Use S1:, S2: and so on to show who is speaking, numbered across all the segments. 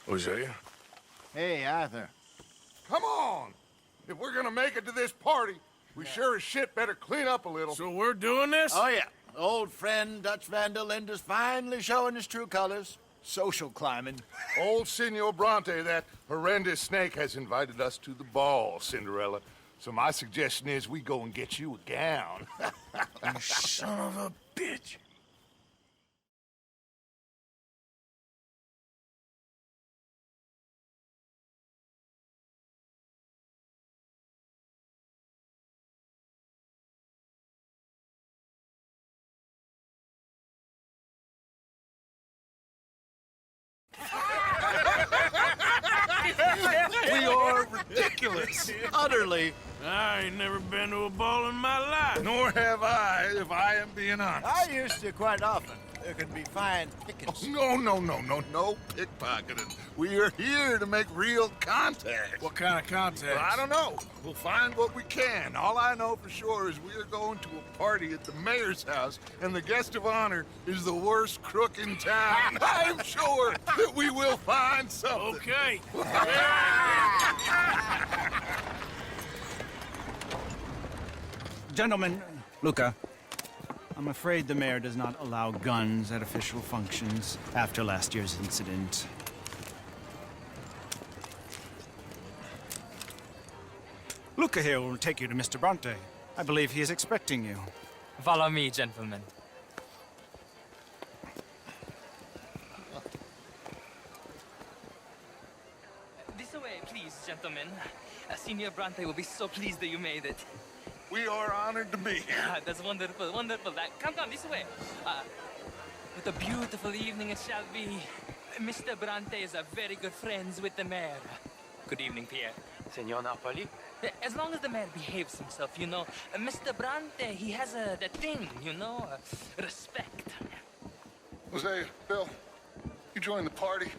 S1: Hosea?
S2: Hey, Arthur.
S3: Come on! If we're gonna make it to this party, we sure as shit better clean up a little.
S1: So we're doing this?
S2: Oh, yeah. Old friend Dutch Van der Linde's finally showing his true colors. Social climbing.
S3: Old Senor Bronte, that horrendous snake, has invited us to the ball, Cinderella. So my suggestion is we go and get you a gown.
S1: You son of a bitch.
S2: We are ridiculous. Utterly.
S1: I ain't never been to a ball in my life.
S3: Nor have I, if I am being honest.
S2: I used to quite often. There can be fine pickings.
S3: No pickpocketing. We are here to make real contact.
S1: What kind of contact?
S3: I don't know. We'll find what we can. All I know for sure is we are going to a party at the mayor's house, and the guest of honor is the worst crook in town. I'm sure that we will find something.
S1: Okay.
S4: Gentlemen, Luca, I'm afraid the mayor does not allow guns at official functions after last year's incident. Luca here will take you to Mr. Bronte. I believe he is expecting you.
S5: Follow me, gentlemen. This way, please, gentlemen. Senior Bronte will be so pleased that you made it.
S3: We are honored to be here.
S5: That's wonderful, wonderful. Come, this way. What a beautiful evening it shall be. Mr. Bronte is very good friends with the mayor. Good evening, Pierre.
S6: Senor Napoli?
S5: As long as the mayor behaves himself, you know. Mr. Bronte, he has that thing, you know, respect.
S3: Jose, Bill, you join the party.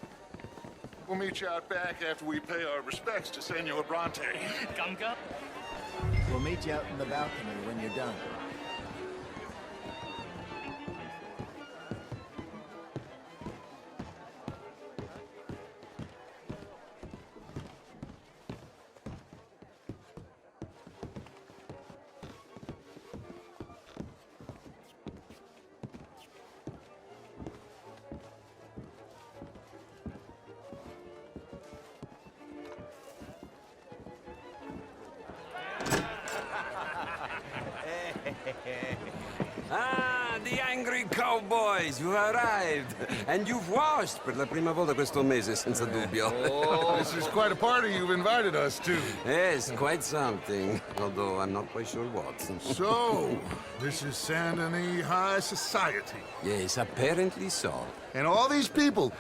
S3: We'll meet you out back after we pay our respects to Senor Bronte.
S5: Come.
S2: We'll meet you out in the balcony when you're done.
S6: Ah, the angry cowboys, you arrived. And you've washed per la prima volta questo mese, senza dubbio.
S3: This is quite a party you've invited us to.
S6: Yes, quite something. Although I'm not quite sure what.
S3: So, this is Saint Denis High Society.
S6: Yes, apparently so.
S3: And all these people,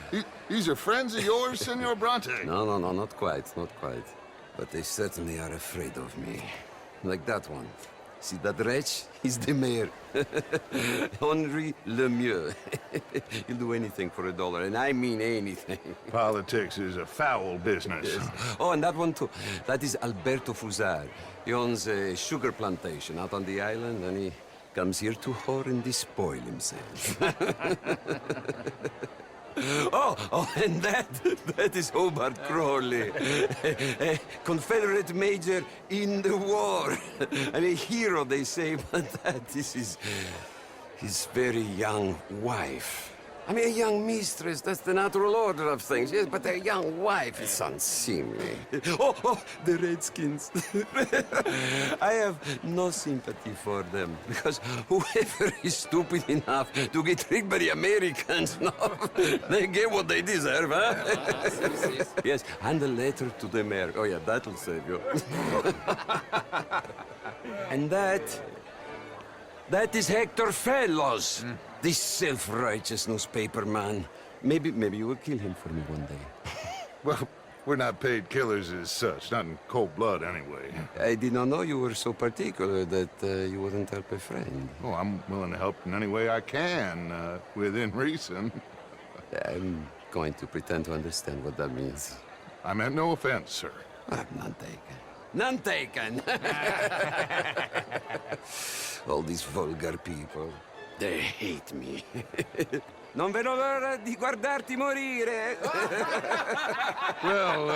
S3: these are friends of yours, Senor Bronte?
S6: No, not quite, not quite. But they certainly are afraid of me. Like that one. See that wretch? He's the mayor. Henri Lemieux. He'll do anything for $1, and I mean anything.
S3: Politics is a foul business.
S6: Yes. Oh, and that one too. That is Alberto Fusar. He owns a sugar plantation out on the island, and he comes here to whore and despoil himself. Oh, and that is Hobart Crawley, a Confederate major in the war. I mean, a hero, they say, but that is his very young wife. I mean, a young mistress, that's the natural order of things, yes, but a young wife is unseemly. Oh, the Redskins. I have no sympathy for them, because whoever is stupid enough to get tricked by the Americans, no, they get what they deserve, huh? Yes, and a letter to the mayor. Oh, yeah, that'll save you. And that is Hector Fellows. This self-righteous newspaper man. Maybe you will kill him for me one day.
S3: Well, we're not paid killers as such, not in cold blood anyway.
S6: I did not know you were so particular that you wouldn't help a friend.
S3: Oh, I'm willing to help in any way I can, within reason.
S6: I'm going to pretend to understand what that means.
S3: I meant no offense, sir.
S6: None taken. None taken! All these vulgar people. They hate me. Non vedo l'ora di guardarti morire.
S3: Well,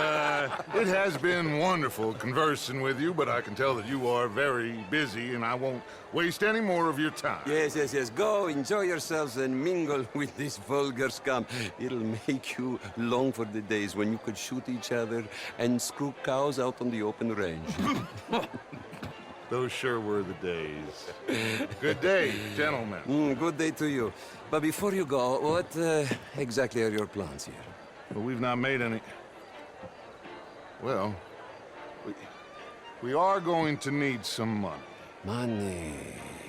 S3: it has been wonderful conversing with you, but I can tell that you are very busy, and I won't waste any more of your time.
S6: Yes, yes, yes. Go, enjoy yourselves and mingle with this vulgar scum. It'll make you long for the days when you could shoot each other and screw cows out on the open range.
S3: Those sure were the days. Good day, gentlemen.
S6: Good day to you. But before you go, what exactly are your plans here?
S3: Well, we've not made any... Well, we are going to need some money.
S6: Money,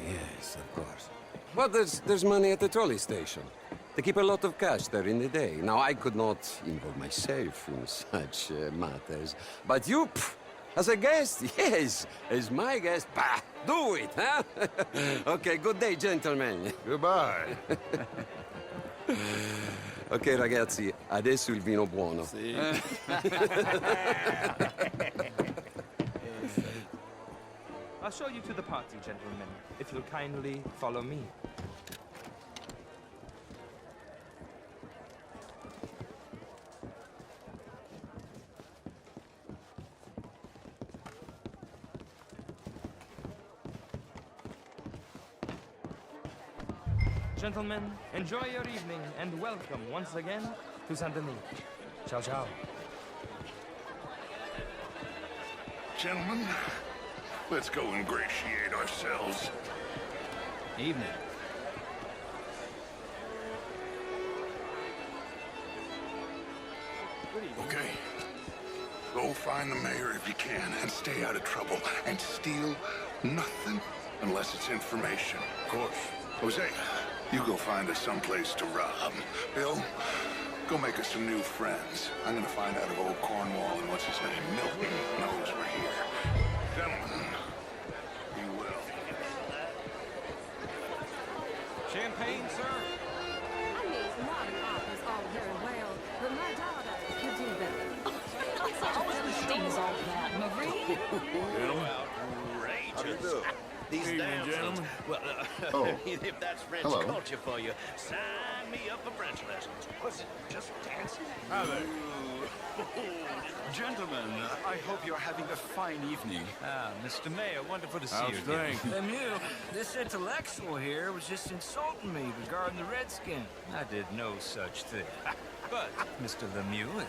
S6: yes, of course. Well, there's money at the trolley station. They keep a lot of cash there in the day. Now, I could not involve myself in such matters. But you, as a guest, yes, as my guest, bah, do it, huh? Okay, good day, gentlemen.
S3: Goodbye.
S6: Ok, ragazzi, adesso il vino buono.
S5: I'll show you to the party, gentlemen, if you'll kindly follow me. Gentlemen, enjoy your evening and welcome once again to Saint Denis. Ciao, ciao.
S3: Gentlemen, let's go ingratiate ourselves.
S4: Evening.
S3: Okay. Go find the mayor if you can and stay out of trouble. And steal nothing unless it's information. Of course. Jose, you go find us someplace to rob. Bill, go make us some new friends. I'm gonna find out if old Cornwall and what's his name, Milton, knows we're here. Gentlemen, be well.
S4: Champagne, sir?
S7: I mean, modern art is all very well, but my daughter could do better. Things all that, Marie.
S1: Outrageous.
S8: These
S1: Evening,
S8: damn
S1: gentlemen.
S8: Well, if that's French culture for you, sign me up for French lessons. Was it just dancing?
S1: Hi there.
S9: Gentlemen, I hope you're having a fine evening.
S4: Mr. Mayor, wonderful to see
S1: How's
S4: you again.
S1: things?
S10: Lemieux, this intellectual here was just insulting me regarding the Redskin.
S4: I did no such thing. But, Mr. Lemieux,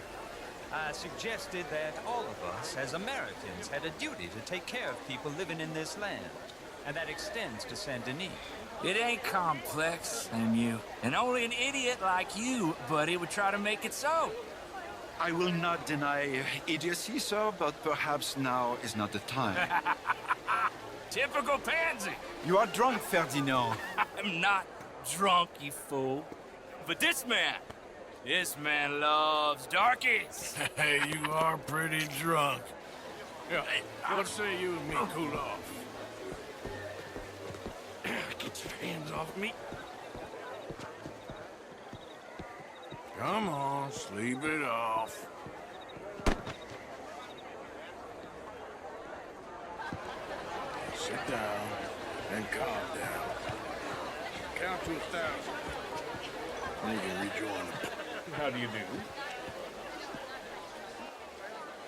S4: I suggested that all of us, as Americans, had a duty to take care of people living in this land. And that extends to Saint Denis.
S10: It ain't complex, Lemieux. And only an idiot like you, buddy, would try to make it so.
S9: I will not deny idiocy, sir, but perhaps now is not the time.
S10: Typical pansy.
S9: You are drunk, Ferdinand.
S10: I'm not drunk, you fool. But this man loves darkies.
S1: Hey, you are pretty drunk. Yeah, what say you and me cool off? Get your hands off me. Come on, sleep it off. Sit down and calm down. Count to 1,000. And you can rejoin them. How do you do?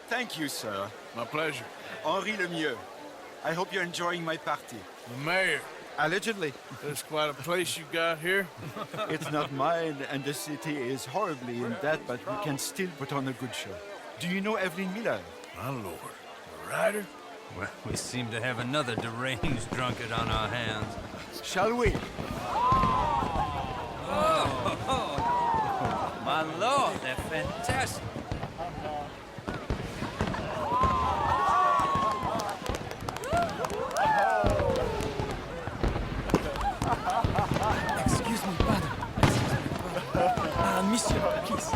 S9: Thank you, sir.
S1: My pleasure.
S9: Henri Lemieux. I hope you're enjoying my party.
S1: The mayor.
S9: Allegedly.
S1: That's quite a place you got here.
S9: It's not mine, and the city is horribly in debt, but we can still put on a good show. Do you know Evelyn Miller?
S1: My lord. A rider?
S4: Well, we seem to have another deranged drunkard on our hands.
S9: Shall we?
S4: My lord, they're fantastic.
S5: Excuse me, brother. Monsieur, please.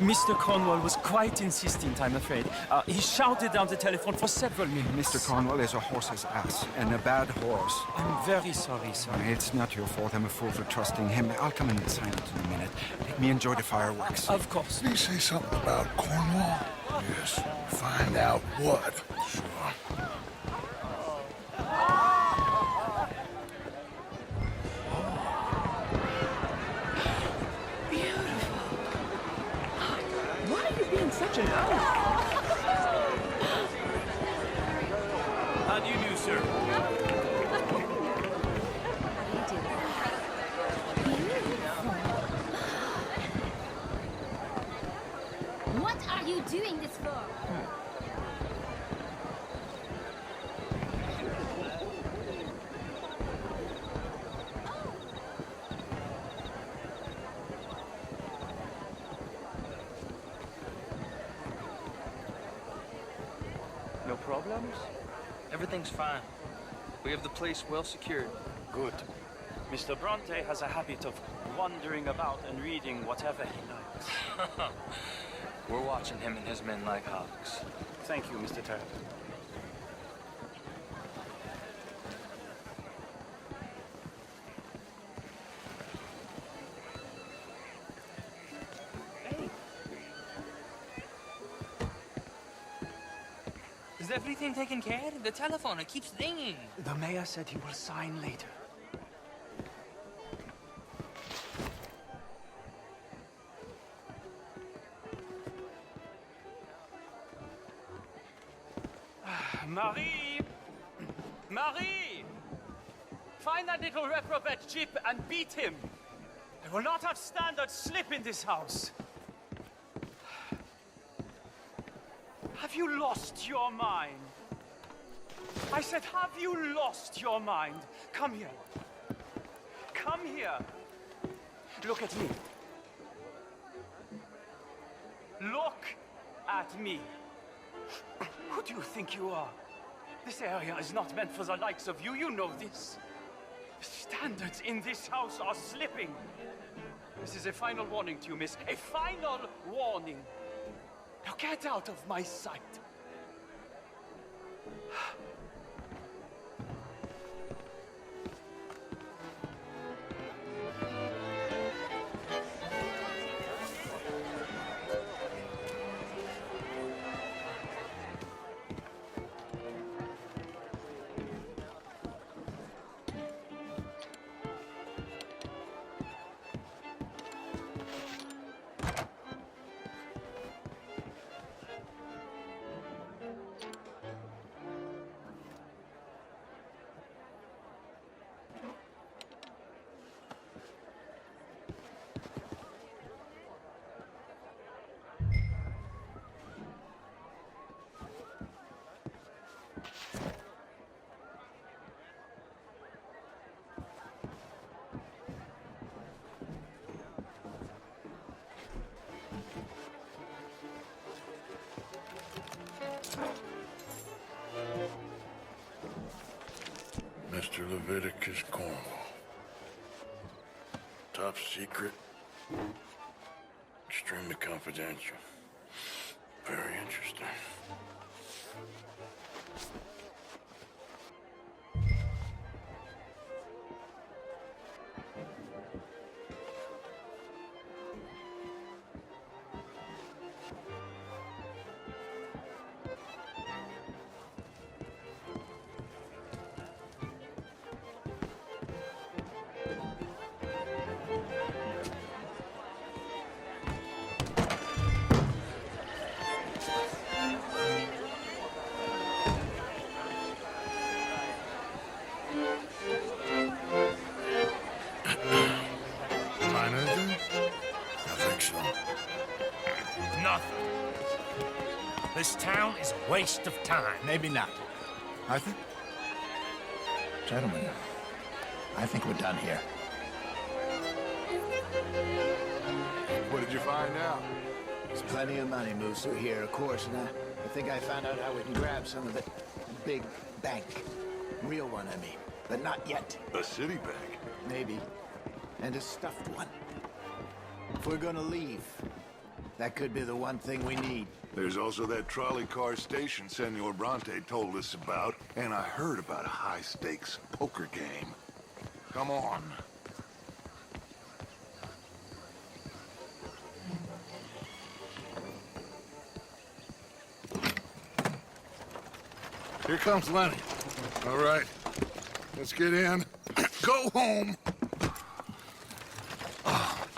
S5: Mr. Cornwall was quite insistent, I'm afraid. He shouted down the telephone for several minutes.
S9: Mr. Cornwall is a horse's ass, and a bad horse.
S5: I'm very sorry, sir.
S9: It's not your fault. I'm a fool for trusting him. I'll come in silent in a minute. Let me enjoy the fireworks.
S5: Of course.
S3: Did he say something about Cornwall? Yes. Find out what. Sure.
S10: How do you do, sir?
S7: What are you doing this for?
S5: No problems? Everything's fine. We have the place well secured.
S10: Good. Mr. Bronte has a habit of wandering about and reading whatever he likes.
S5: We're watching him and his men like hawks.
S10: Thank you, Mr. Turner.
S5: Is everything taken care of? The telephone, it keeps ringing.
S10: The mayor said he will sign later. Marie! Marie! Find that little reprobate Chip and beat him. I will not have standards slip in this house. Have you lost your mind? I said, have you lost your mind? Come here. Come here. Look at me. Look at me. Who do you think you are? This area is not meant for the likes of you. You know this. The standards in this house are slipping. This is a final warning to you, miss. A final warning. Now get out of my sight.
S1: Mr. Leviticus Cornwall. Top secret. Extremely confidential. Very interesting.
S8: This town is a waste of time.
S2: Maybe not. Arthur? Gentlemen, I think we're done here.
S3: What did you find out?
S2: There's plenty of money moves through here, of course, and I think I found out how we can grab some of the big bank. Real one, I mean. But not yet.
S3: A city bank?
S2: Maybe. And a stuffed one. If we're gonna leave, that could be the one thing we need.
S3: There's also that trolley car station Senor Bronte told us about, and I heard about a high-stakes poker game. Come on. Here comes Lenny. All right, let's get in. Go home.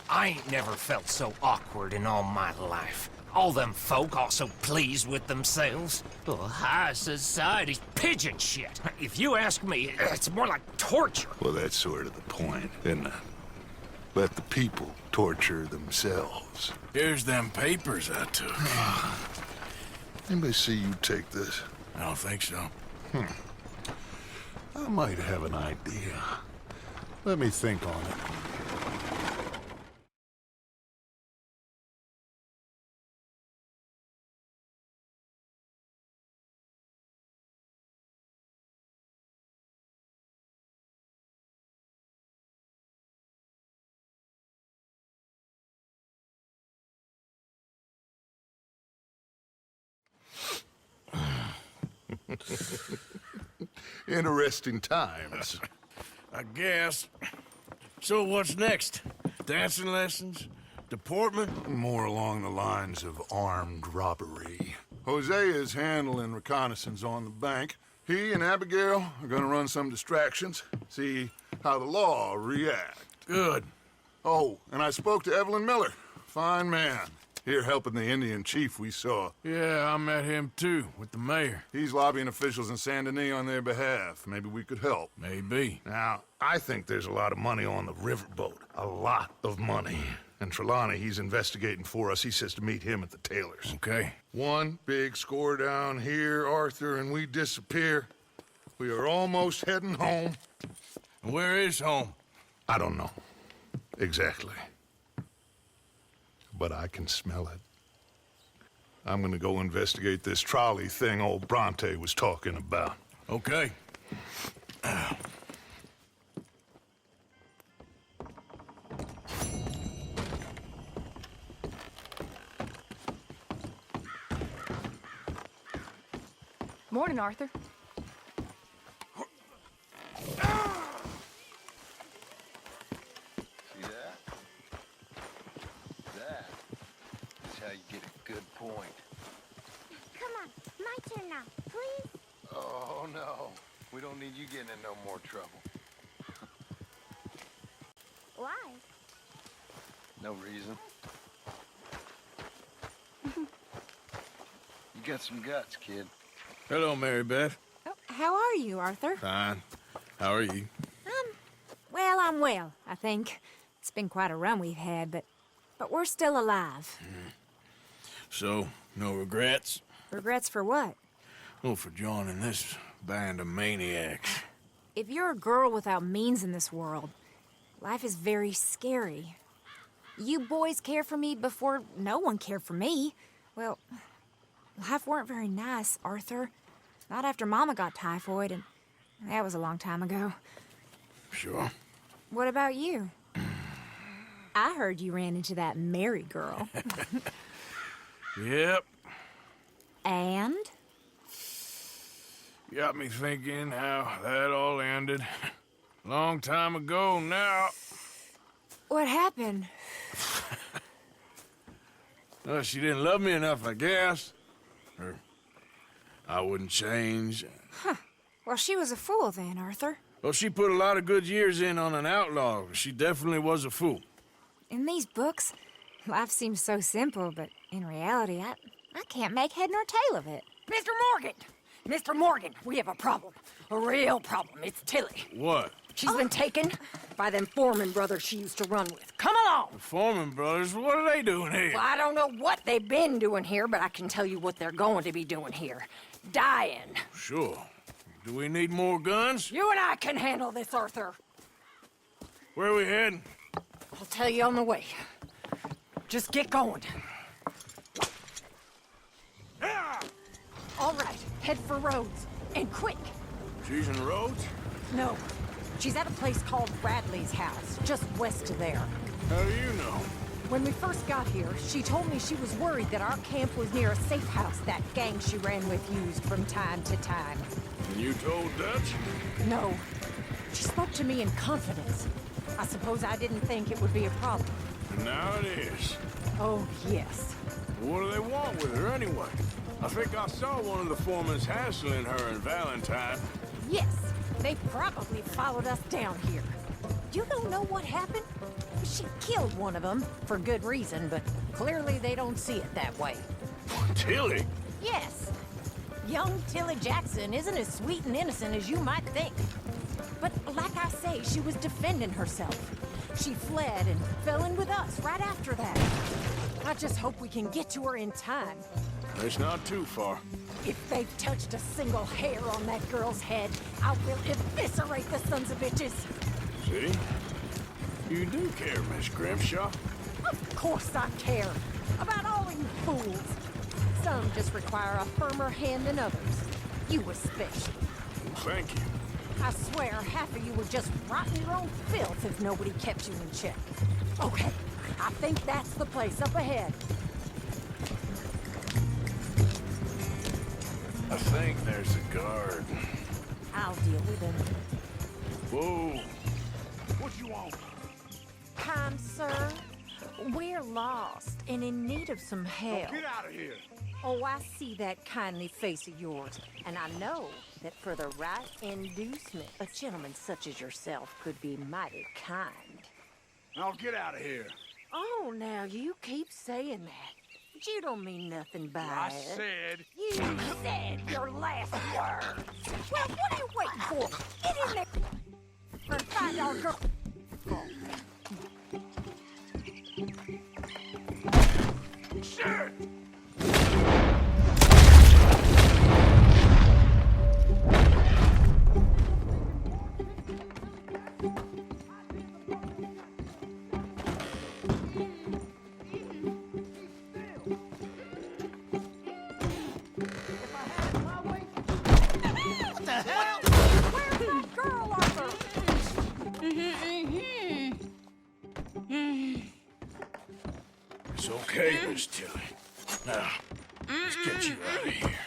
S8: I ain't never felt so awkward in all my life.
S11: All them folk are so pleased with themselves. Oh, high society's pigeon shit. If you ask me, it's more like torture.
S3: Well, that's sort of the point, isn't it? Let the people torture themselves.
S1: Here's them papers I took.
S3: Anybody see you take this?
S1: I don't think so.
S3: I might have an idea. Let me think on it. Interesting times.
S1: I guess. So what's next? Dancing lessons? Deportment?
S3: More along the lines of armed robbery. Hosea is handling reconnaissance on the bank. He and Abigail are gonna run some distractions, see how the law react.
S1: Good.
S3: Oh, and I spoke to Evelyn Miller. Fine man. Here helping the Indian chief we saw.
S1: Yeah, I met him too, with the mayor.
S3: He's lobbying officials in Saint Denis on their behalf. Maybe we could help.
S1: Maybe.
S3: Now, I think there's a lot of money on the riverboat. A lot of money. And Trelawney, he's investigating for us. He says to meet him at the Taylor's.
S1: Okay.
S3: One big score down here, Arthur, and we disappear. We are almost heading home.
S1: Where is home?
S3: I don't know. Exactly. But I can smell it. I'm gonna go investigate this trolley thing old Bronte was talking about.
S1: Okay.
S7: Morning, Arthur.
S12: See that? That is how you get a good point.
S13: Come on, my turn now, please.
S12: Oh, no. We don't need you getting in no more trouble.
S13: Why?
S12: No reason. You got some guts, kid.
S1: Hello, Mary Beth.
S14: Oh, how are you, Arthur?
S1: Fine. How are you?
S14: Well, I'm well, I think. It's been quite a run we've had, but we're still alive.
S1: So, no regrets?
S14: Regrets for what?
S1: Well, for joining this band of maniacs.
S14: If you're a girl without means in this world, life is very scary. You boys cared for me before no one cared for me. Well, life weren't very nice, Arthur. Not after Mama got typhoid, and that was a long time ago.
S1: Sure.
S14: What about you? I heard you ran into that Mary girl.
S1: Yep.
S14: And?
S1: Got me thinking how that all ended. Long time ago now.
S14: What happened?
S1: Well, she didn't love me enough, I guess. Or I wouldn't change.
S14: Huh. Well, she was a fool then, Arthur.
S1: Well, she put a lot of good years in on an outlaw. She definitely was a fool.
S14: In these books, life seems so simple, but in reality, I can't make head nor tail of it.
S15: Mr. Morgan! Mr. Morgan, we have a problem. A real problem. It's Tilly.
S1: What?
S15: She's been taken by them Foreman brothers she used to run with. Come along!
S1: The Foreman brothers? What are they doing here?
S15: Well, I don't know what they've been doing here, but I can tell you what they're going to be doing here. Dying.
S1: Sure. Do we need more guns?
S15: You and I can handle this, Arthur.
S1: Where are we heading?
S15: I'll tell you on the way. Just get going. All right, head for Rhodes. And quick.
S1: She's in Rhodes?
S15: No. She's at a place called Bradley's house, just west of there.
S1: How do you know?
S15: When we first got here, she told me she was worried that our camp was near a safe house that gang she ran with used from time to time.
S1: And you told Dutch?
S15: No. She spoke to me in confidence. I suppose I didn't think it would be a problem.
S1: And now it is.
S15: Oh, yes.
S1: What do they want with her anyway? I think I saw one of the foremans hassling her and Valentine.
S15: Yes. They probably followed us down here. You don't know what happened? She killed one of them, for good reason, but clearly they don't see it that way.
S1: Tilly?
S15: Yes. Young Tilly Jackson isn't as sweet and innocent as you might think. But like I say, she was defending herself. She fled and fell in with us right after that. I just hope we can get to her in time.
S1: It's not too far.
S15: If they've touched a single hair on that girl's head, I will eviscerate the sons of bitches.
S1: See? You do care, Miss Grimshaw.
S15: Of course I care. About all you fools. Some just require a firmer hand than others. You especially.
S1: Thank you.
S15: I swear half of you would just rot in your own filth if nobody kept you in check. Okay, I think that's the place up ahead.
S1: I think there's a guard.
S15: I'll deal with him.
S1: Whoa. What you want?
S15: Kind sir, we're lost and in need of some help.
S1: Get out of here.
S15: Oh, I see that kindly face of yours, and I know that for the right inducement, a gentleman such as yourself could be mighty kind.
S1: Now get out of here.
S15: Oh, now you keep saying that. But you don't mean nothing by
S1: I
S15: it.
S1: said.
S15: You said your last words. Well, what are you waiting for? Get in there and find our girl.
S1: Shit!
S15: What the hell? Where's that girl, Arthur?
S1: It's okay, Miss Tilly. Now, let's get you out of here.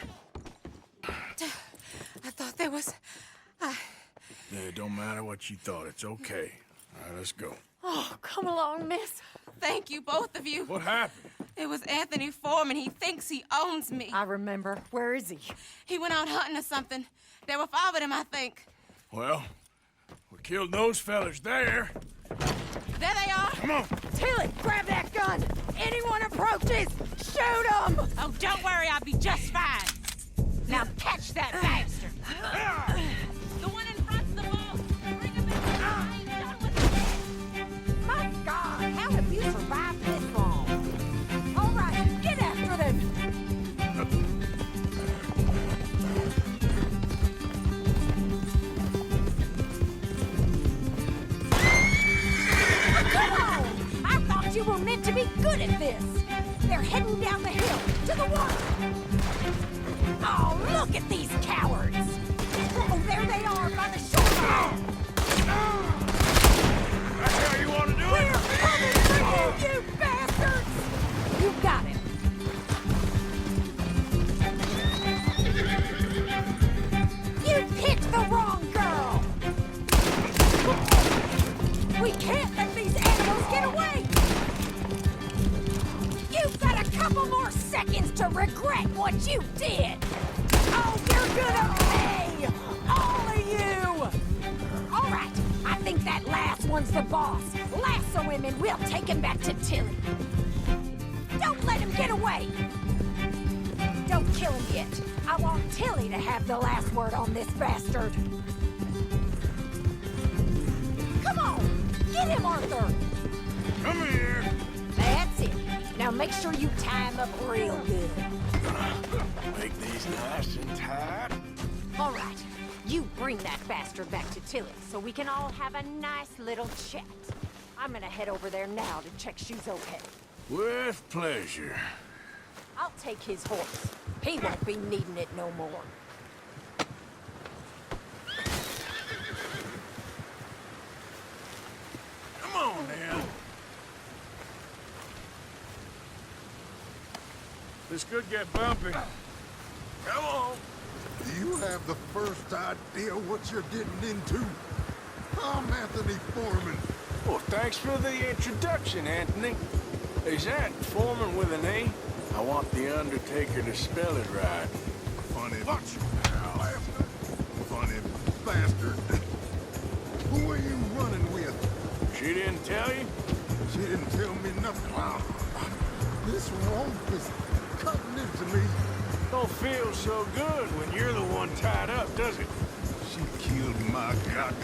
S7: I thought there was...
S1: It don't matter what you thought. It's okay. All right, let's go.
S7: Oh, come along, miss. Thank you, both of you.
S1: What happened?
S7: It was Anthony Foreman. He thinks he owns me.
S15: I remember. Where is he?
S7: He went out hunting or something. There were 5 of them, I think.
S1: Well, we killed those fellas there.
S7: There they are.
S1: Come on.
S15: Tilly, grab that gun. Anyone approaches, shoot them.
S7: Oh, don't worry. I'll be just fine.
S15: Now catch that bastard.
S7: The one in front's the boss. Bring him in. I ain't done with him.
S15: My God, how have you survived this long? All right, get after them. Come on! I thought you were meant to be good at this. They're heading down the hill to the water. Oh, look at these cowards! Oh, there they are by the shore.
S1: That's how you want to do it?
S15: We're coming for you, you bastards! You got him. You picked the wrong girl! We can't let these animals get away! You've got a couple more seconds to regret what you did! Oh, you're gonna pay! All of you! All right, I think that last one's the boss. Lasso him and we'll take him back to Tilly. Don't let him get away! Don't kill him yet. I want Tilly to have the last word on this bastard. Come on! Get him, Arthur!
S1: Come here.
S15: That's it. Now make sure you tie him up real good.
S1: Make these nice and tight.
S15: All right. You bring that bastard back to Tilly so we can all have a nice little chat. I'm gonna head over there now to check she's okay.
S1: With pleasure.
S15: I'll take his horse. He won't be needing it no more.
S1: Come on, now. This could get bumpy. Come on.
S3: Do you have the first idea what you're getting into? I'm Anthony Foreman.
S1: Well, thanks for the introduction, Anthony. Is that Foreman with an A? I want the Undertaker to spell it right.
S3: Funny. Watch now, funny bastard. Who are you running with?
S1: She didn't tell you?
S3: She didn't tell me nothing. Wow. This rope is cutting into me.
S1: Don't feel so good when you're the one tied up, does it?
S3: She killed my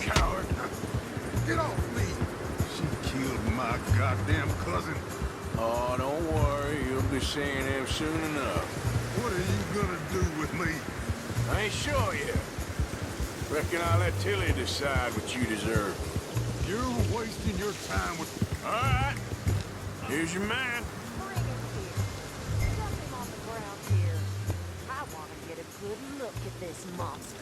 S3: coward. Get off me. She killed my goddamn cousin.
S1: Oh, don't worry. You'll be seeing him soon enough.
S3: What are you gonna do with me?
S1: I ain't sure yet. Reckon I'll let Tilly decide what you deserve.
S3: You're wasting your time with...
S1: All right. Here's your man.
S15: Bring him here. Dump him on the ground here. I want to get a good look at this monster.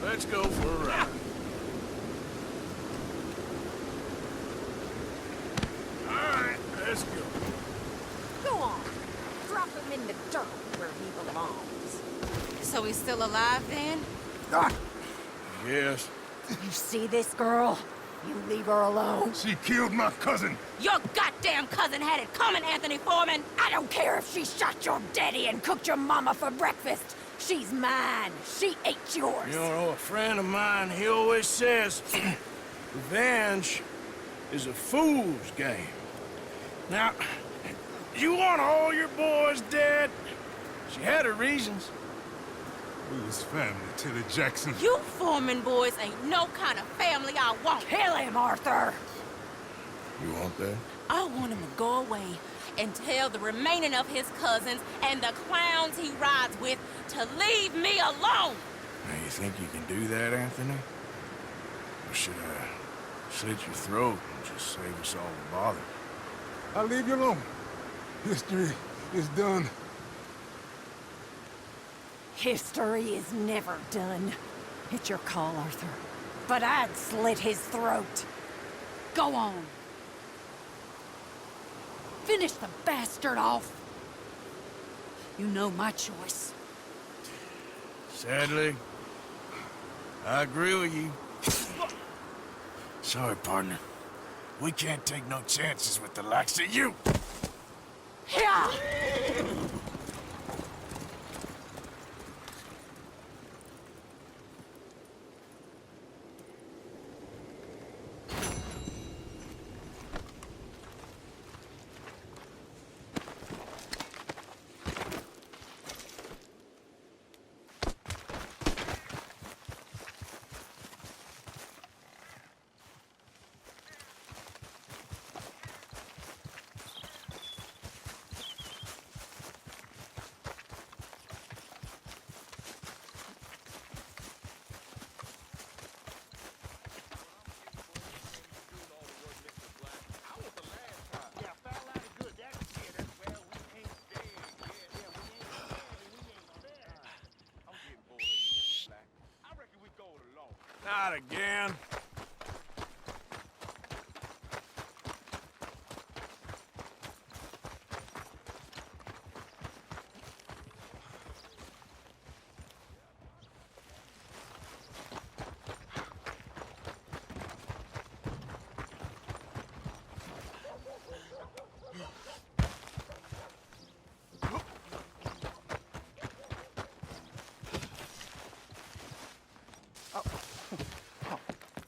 S1: Let's go for a ride. All right, let's go.
S15: Go on. Drop him in the dirt where he belongs.
S14: So he's still alive then?
S1: Yes.
S15: You see this girl? You leave her alone.
S3: She killed my cousin.
S15: Your goddamn cousin had it coming, Anthony Foreman. I don't care if she shot your daddy and cooked your mama for breakfast. She's mine. She ate yours.
S1: You know, a friend of mine, he always says, revenge is a fool's game. Now, you want all your boys dead? She had her reasons.
S3: We was family, Tilly Jackson.
S15: You Foreman boys ain't no kind of family I want. Kill him, Arthur.
S1: You want that?
S15: I want him to go away and tell the remaining of his cousins and the clowns he rides with to leave me alone.
S1: Now, you think you can do that, Anthony? Or should I slit your throat and just save us all the bother?
S3: I'll leave you alone. History is done.
S15: History is never done. It's your call, Arthur. But I'd slit his throat. Go on. Finish the bastard off. You know my choice.
S1: Sadly, I agree with you. Sorry, partner. We can't take no chances with the likes of you.
S15: Yeah!
S1: Not again.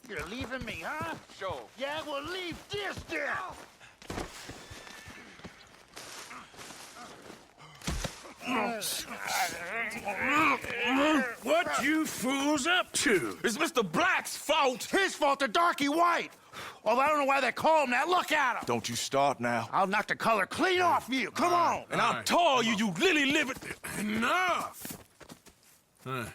S16: You're leaving me, huh?
S12: Sure.
S16: Yeah, well, leave this down.
S1: What you fools up to?
S16: It's Mr. Black's fault. His fault, the darky white. Well, I don't know why they call him that. Look at him.
S12: Don't you start now.
S16: I'll knock the color clean off you. Come on.
S12: And I'll tar you, you lily-livered...
S1: Enough! Huh.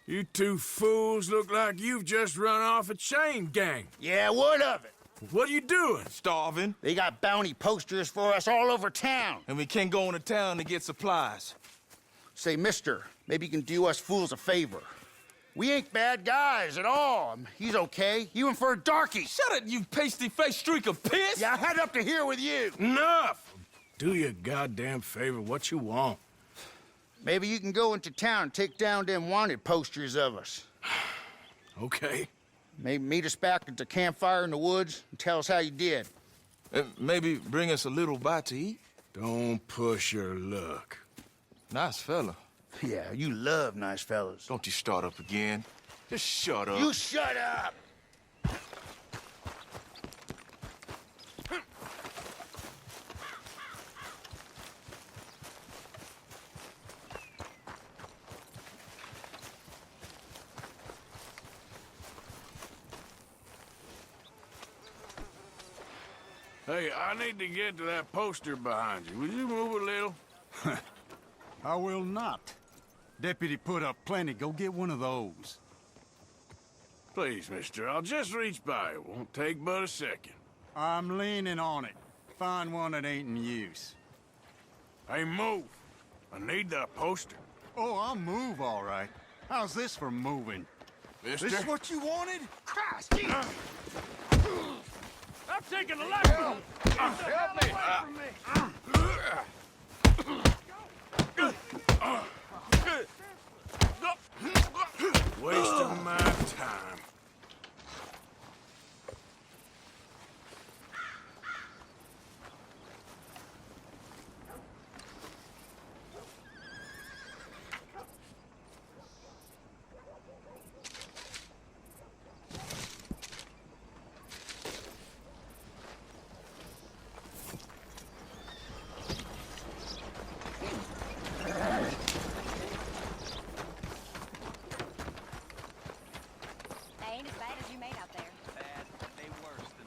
S1: You two fools look like you've just run off a chain gang.
S16: Yeah, what of it?
S1: What are you doing?
S12: Starving.
S16: They got bounty posters for us all over town.
S12: And we can't go into town to get supplies.
S16: Say, mister, maybe you can do us fools a favor. We ain't bad guys at all. He's okay. Even for a darky.
S12: Shut it, you pasty-faced streak of piss!
S16: Yeah, I had up to here with you.
S1: Enough! Do you a goddamn favor. What you want?
S16: Maybe you can go into town and take down them wanted posters of us.
S1: Okay.
S16: Maybe meet us back at the campfire in the woods and tell us how you did.
S12: Maybe bring us a little bite to eat?
S1: Don't push your luck.
S12: Nice fella.
S16: Yeah, you love nice fellas.
S12: Don't you start up again. Just shut up.
S16: You shut up!
S1: Hey, I need to get to that poster behind you. Will you move a little?
S17: I will not. Deputy put up plenty. Go get one of those.
S1: Please, mister, I'll just reach by. It won't take but a second.
S17: I'm leaning on it. Find one that ain't in use.
S1: Hey, move. I need that poster.
S17: Oh, I'll move, all right. How's this for moving?
S1: Mister?
S17: This is what you wanted? Christ!
S1: I'm taking the left one!
S17: Help me!
S1: Wasting my time.
S18: Ain't as bad as you made out there.
S4: Bad, they worse than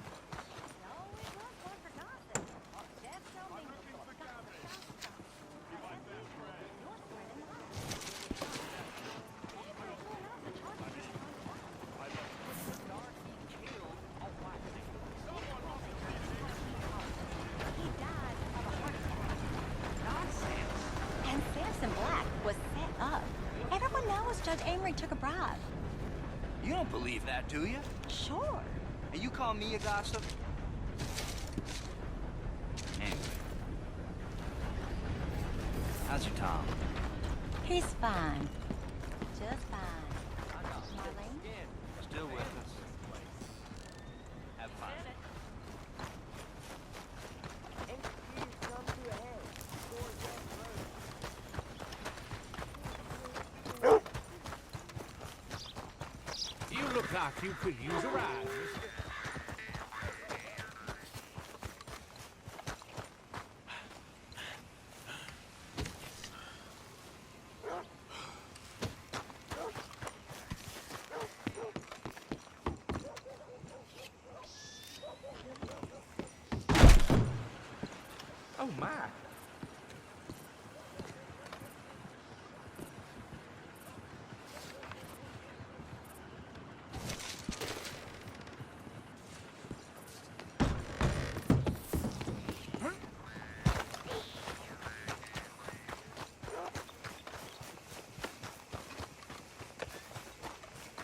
S18: No, it was one for Johnson. Jeff told me it was He died of a heart attack. Nonsense. And Samson Black was set up. Everyone knows Judge Amory took a bribe.
S4: You don't believe that, do you?
S18: Sure.
S4: And you call me a gossip? Anyway. How's your Tom?
S18: He's fine. Just fine. Marlene?
S4: Still with us. Have fun.
S11: You look like you could use a ride, mister. Oh, my.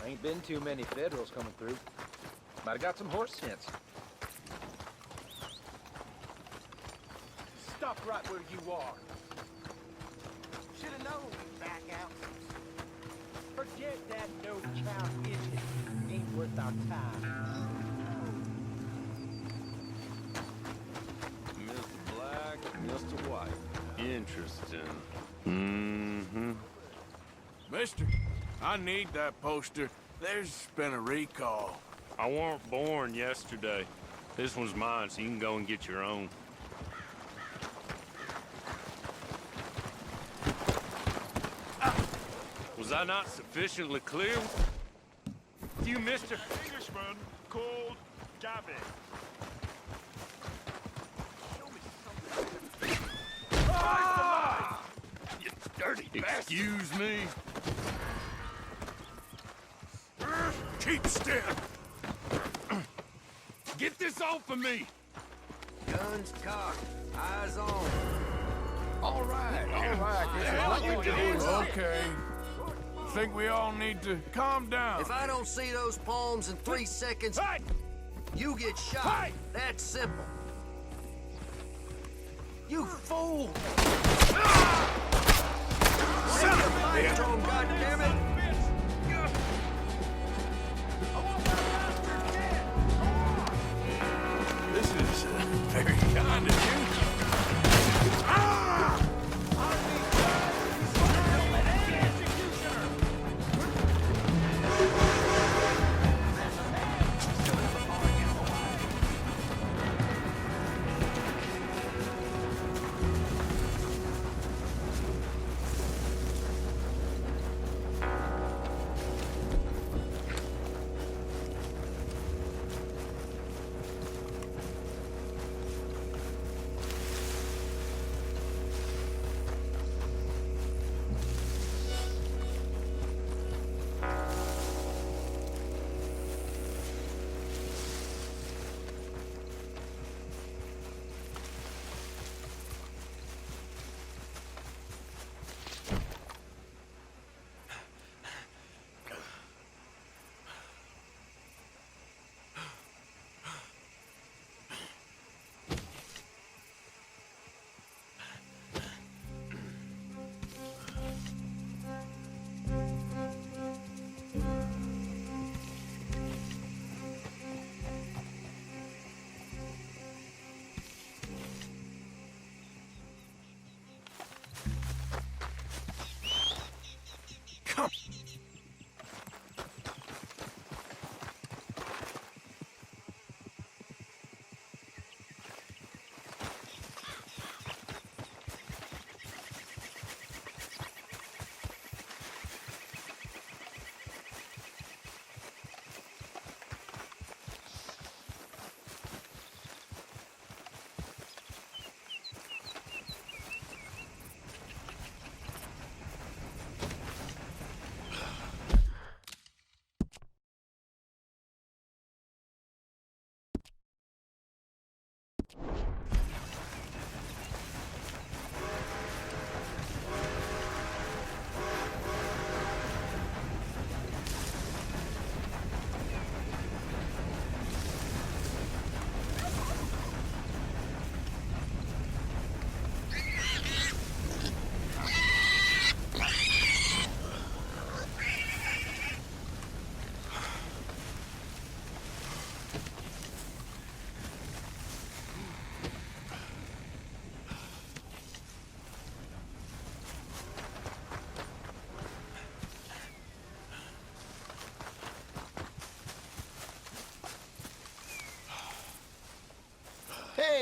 S19: Ain't been too many Federals coming through. Might have got some horse sense.
S11: Stop right where you are.
S19: Should have known we'd back out.
S11: Forget that no-count idiot. Ain't worth our time.
S20: Mr. Black, Mr. White. Interesting. Mm-hmm.
S1: Mister, I need that poster. There's been a recall.
S20: I weren't born yesterday. This one's mine, so you can go and get your own. Was I not sufficiently clear? You, mister?
S21: Englishman called Gavin.
S20: You dirty bastard! Excuse me?
S1: Keep still! Get this off of me!
S6: Guns cocked, eyes on.
S1: All right. Okay. Think we all need to calm down.
S6: If I don't see those palms in 3 seconds, you get shot.
S1: Hey!
S6: That's simple. You fool!
S1: Son of a bitch!
S6: God damn it!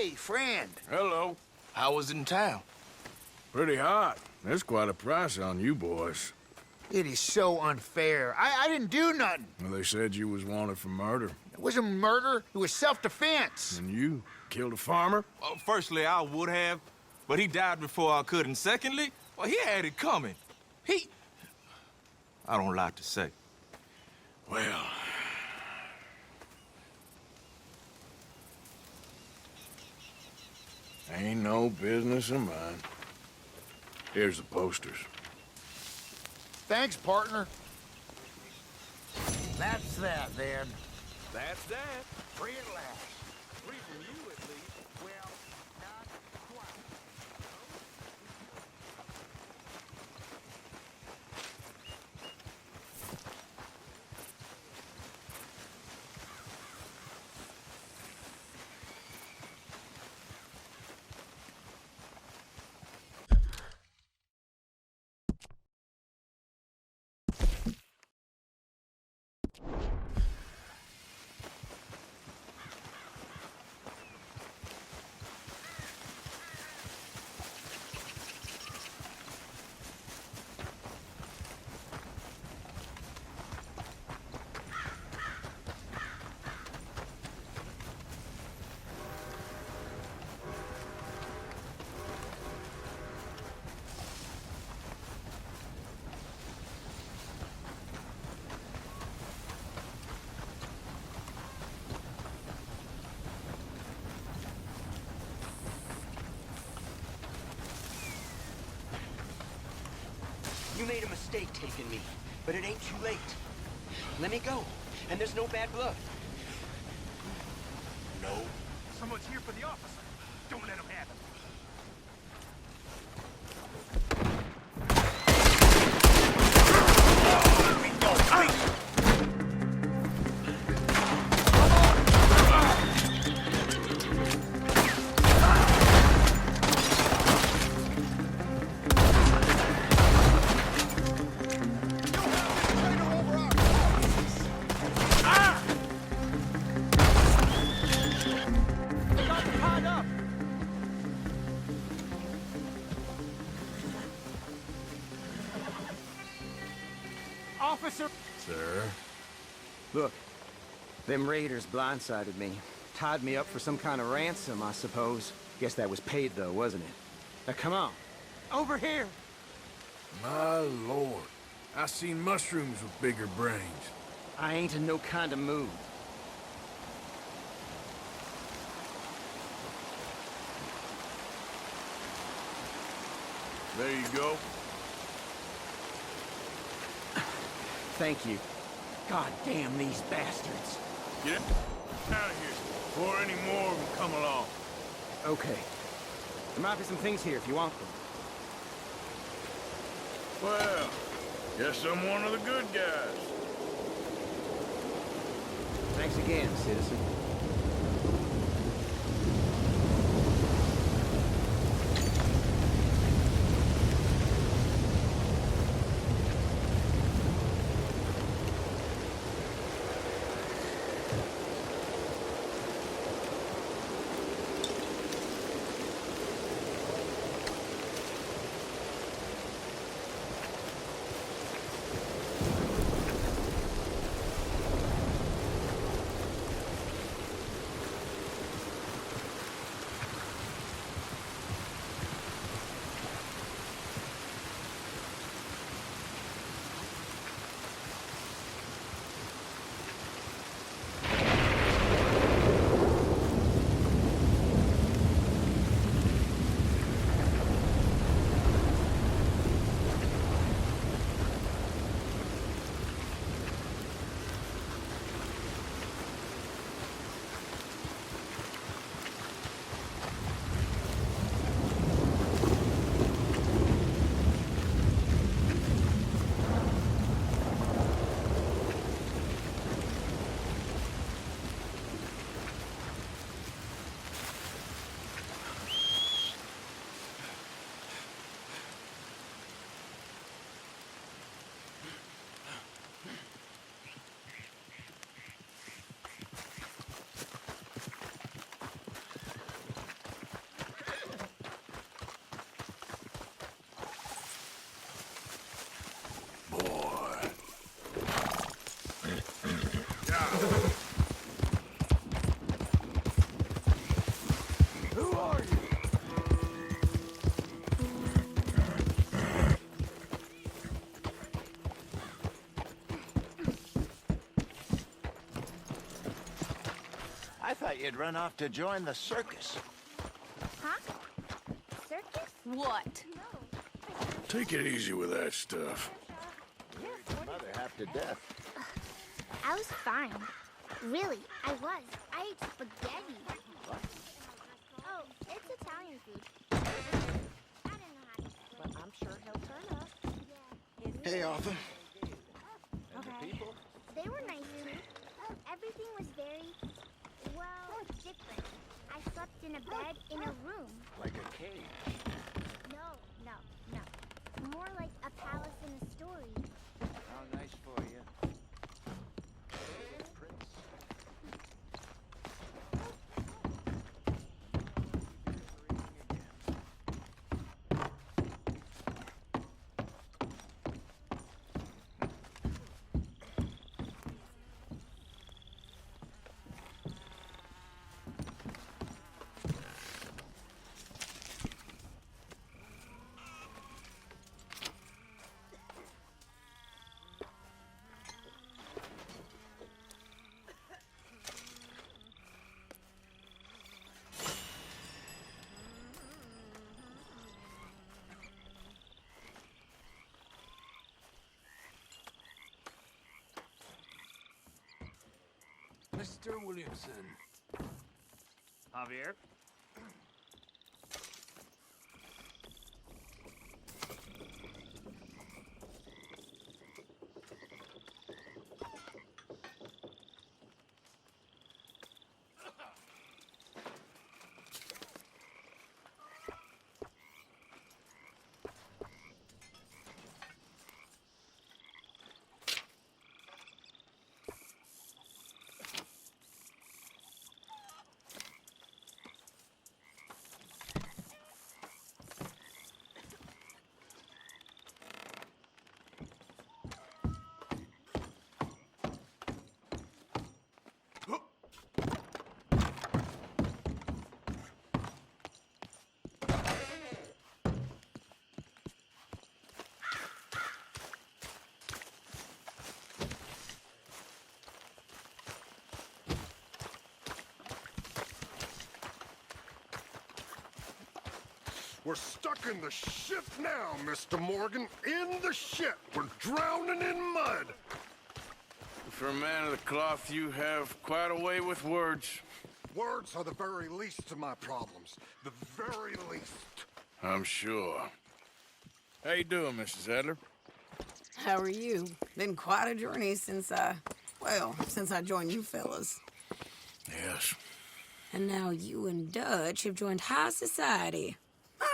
S2: Hey, friend.
S1: Hello.
S12: How was it in town?
S1: Pretty hot. There's quite a price on you boys.
S2: It is so unfair. I didn't do nothing.
S1: Well, they said you was wanted for murder.
S2: It wasn't murder. It was self-defense.
S1: And you killed a farmer?
S9: Well, firstly, I would have, but he died before I could. And secondly, well, he had it coming. I don't like to say.
S1: Well... ain't no business of mine. Here's the posters.
S2: Thanks, partner. That's that, then.
S9: That's that.
S2: Free at last.
S9: Free from you, at least.
S2: Well, not quite.
S8: You made a mistake taking me, but it ain't too late. Let me go, and there's no bad blood. No.
S10: Someone's here for the officer. Don't let him have him. Officer!
S1: Sir?
S22: Look, them raiders blindsided me. Tied me up for some kind of ransom, I suppose. Guess that was paid, though, wasn't it? Now, come on. Over here!
S1: My lord. I seen mushrooms with bigger brains.
S22: I ain't in no kind of mood.
S1: There you go.
S22: Thank you. God damn these bastards.
S1: Get out of here before any more of them come along.
S22: Okay. There might be some things here if you want them.
S1: Well, guess I'm one of the good guys.
S22: Thanks again, citizen.
S2: Who are you? I thought you'd run off to join the circus.
S15: Huh? Circus? What?
S1: Take it easy with that stuff.
S2: Mother half to death.
S5: I was fine. Really, I was. I ate spaghetti. Oh, it's Italian food. I don't know how to explain.
S15: But I'm sure he'll turn up.
S2: Hey, Arthur.
S5: Okay. They were nice too. Everything was very, well, different. I slept in a bed in a room.
S2: Like a cage.
S5: No. More like a palace in a story.
S2: How nice for you. Prince.
S13: Mr. Williamson.
S10: Javier?
S3: We're stuck in the ship now, Mr. Morgan. In the ship. We're drowning in mud.
S1: For a man of the cloth, you have quite a way with words.
S3: Words are the very least of my problems. The very least.
S1: I'm sure. How you doing, Mrs. Adler?
S23: How are you? Been quite a journey since I joined you fellas.
S1: Yes.
S23: And now you and Dutch have joined high society.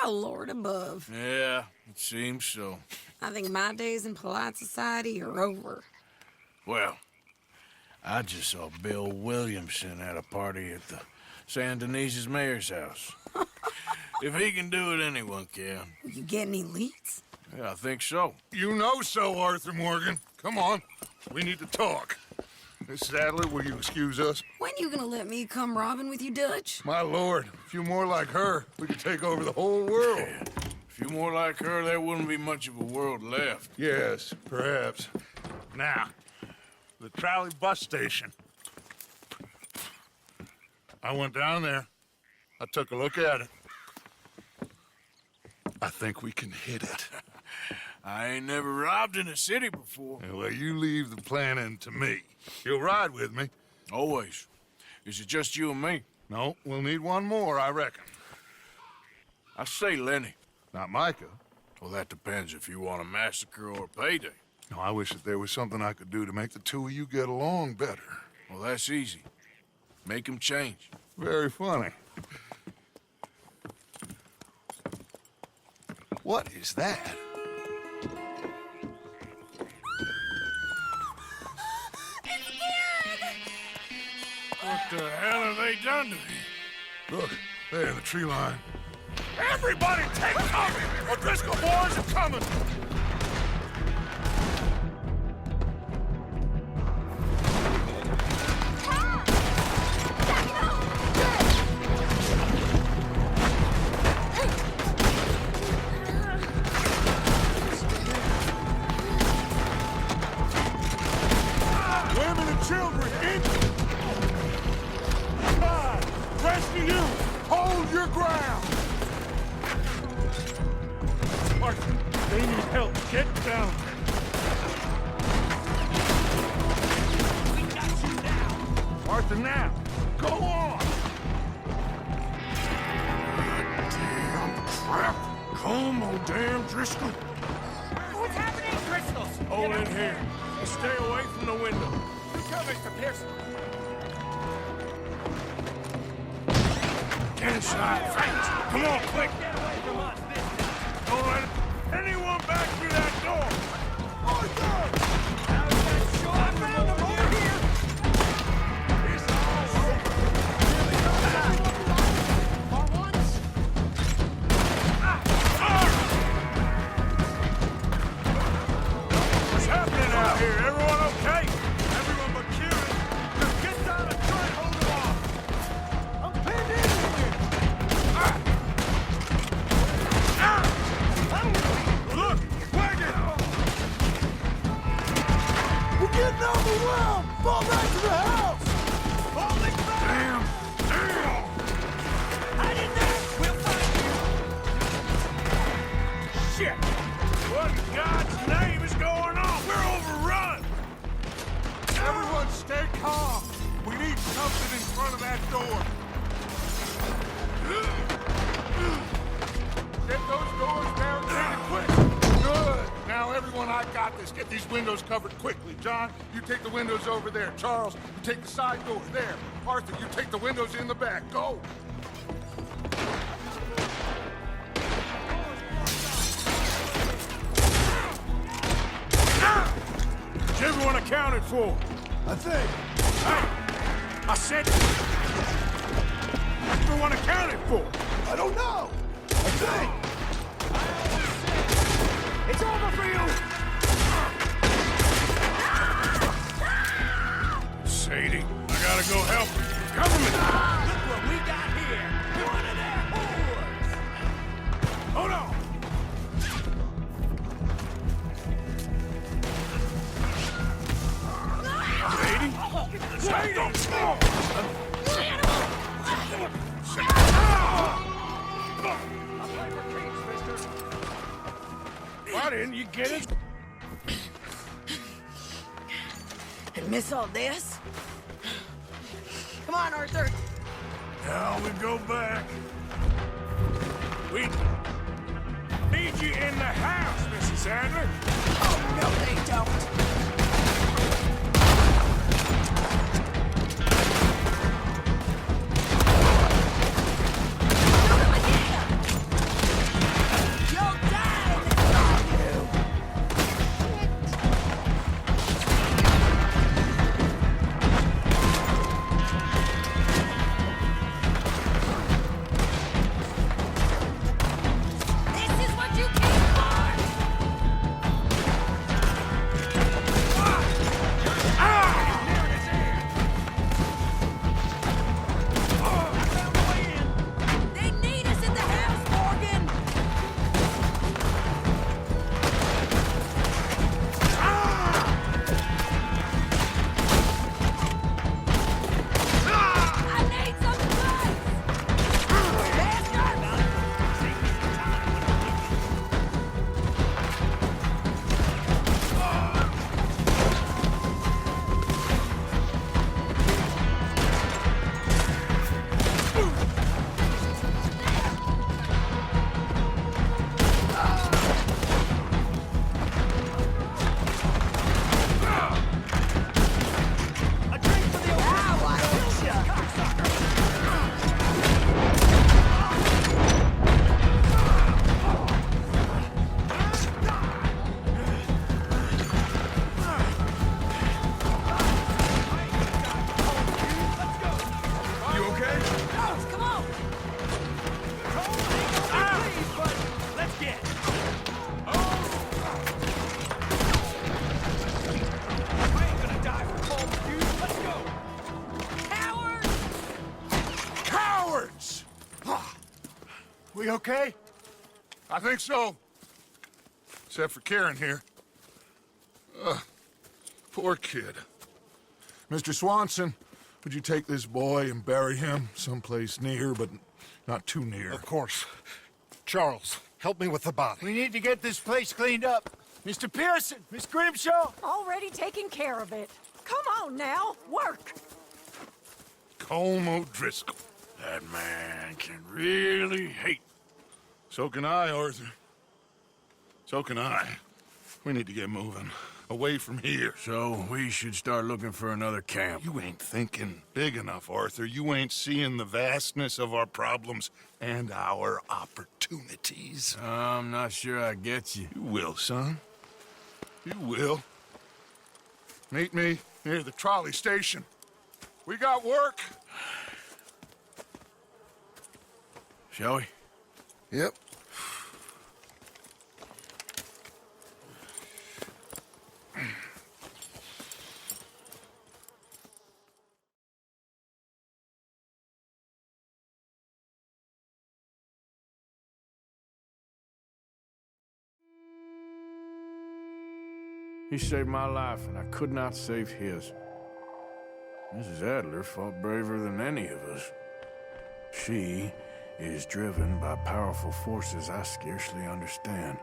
S23: My lord above.
S1: Yeah, it seems so.
S23: I think my days in polite society are over.
S1: Well, I just saw Bill Williamson at a party at the Saint Denis' mayor's house. If he can do it, anyone can.
S23: You get any leads?
S1: Yeah, I think so.
S3: You know so, Arthur Morgan. Come on. We need to talk. Mrs. Adler, will you excuse us?
S23: When you gonna let me come robbing with you, Dutch?
S3: My lord, a few more like her, we could take over the whole world.
S1: Yeah. A few more like her, there wouldn't be much of a world left.
S3: Yes, perhaps. Now, the trolley bus station. I went down there. I took a look at it. I think we can hit it.
S1: I ain't never robbed in a city before.
S3: Well, you leave the planning to me. You'll ride with me.
S1: Always. Is it just you and me?
S3: No, we'll need one more, I reckon.
S1: I say Lenny.
S3: Not Micah.
S1: Well, that depends if you want a massacre or a payday.
S3: No, I wish that there was something I could do to make the two of you get along better.
S1: Well, that's easy. Make them change.
S3: Very funny. What is that?
S1: What the hell have they done to me?
S3: Look, there, the tree line. Everybody take cover! O'Driscoll boys are coming! and children in... God, rest of you, hold your ground!
S21: Arthur, they need help. Get down.
S3: We got you now. Arthur, now. Go on.
S1: Damn crap. Come on, damn Driscoll.
S11: What's happening, Crystals?
S1: Hold in here. Stay away from the window.
S11: You tell Mr. Pearson.
S1: Get inside, fast. Come on, quick.
S11: Get away from us, business.
S1: Don't let anyone back through that door.
S11: Arthur! How's that short? I found him over here.
S1: It's all set.
S11: Really go for once.
S1: What's happening out here? Everyone okay? Everyone but Kieran. Just get down and try and hold him off. I'm pinned in here. Look, wagon!
S3: We're getting overwhelmed! Fall back to the house!
S1: Holy damn! Damn!
S11: Hide in there. We'll find you.
S1: Shit! What in God's name is going on? We're overrun!
S3: Everyone stay calm! We need something in front of that door! Get those doors barricaded quick! Good! Now everyone, I got this. Get these windows covered quickly. John, you take the windows over there. Charles, you take the side door there. Arthur, you take the windows in the back. Go!
S1: Is everyone accounted for?
S3: I think.
S1: Hey! I said... everyone accounted for!
S3: I don't know! I think!
S11: It's over for you.
S1: Sadie, I gotta go help her. Government!
S11: Look what we got here. One of their whores.
S1: Hold on! Sadie! Why didn't you get it?
S23: And miss all this? Come on, Arthur.
S1: Now we go back. We need you in the house, Mrs. Adler.
S23: Oh, no, they don't.
S3: We okay? I think so. Except for Karen here. Poor kid. Mr. Swanson, would you take this boy and bury him someplace near, but not too near?
S7: Of course. Charles, help me with the body.
S2: We need to get this place cleaned up. Mr. Pearson, Miss Grimshaw.
S15: Already taking care of it. Come on now, work.
S3: Colm O'Driscoll.
S1: That man can really hate.
S3: So can I, Arthur. So can I. We need to get moving. Away from here.
S1: So we should start looking for another camp.
S3: You ain't thinking big enough, Arthur. You ain't seeing the vastness of our problems and our opportunities.
S1: I'm not sure I get you.
S3: You will, son. You will. Meet me near the trolley station. We got work.
S1: Shall we?
S3: Yep.
S1: He saved my life, and I could not save his. Mrs. Adler fought braver than any of us. She is driven by powerful forces I scarcely understand.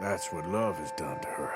S1: That's what love has done to her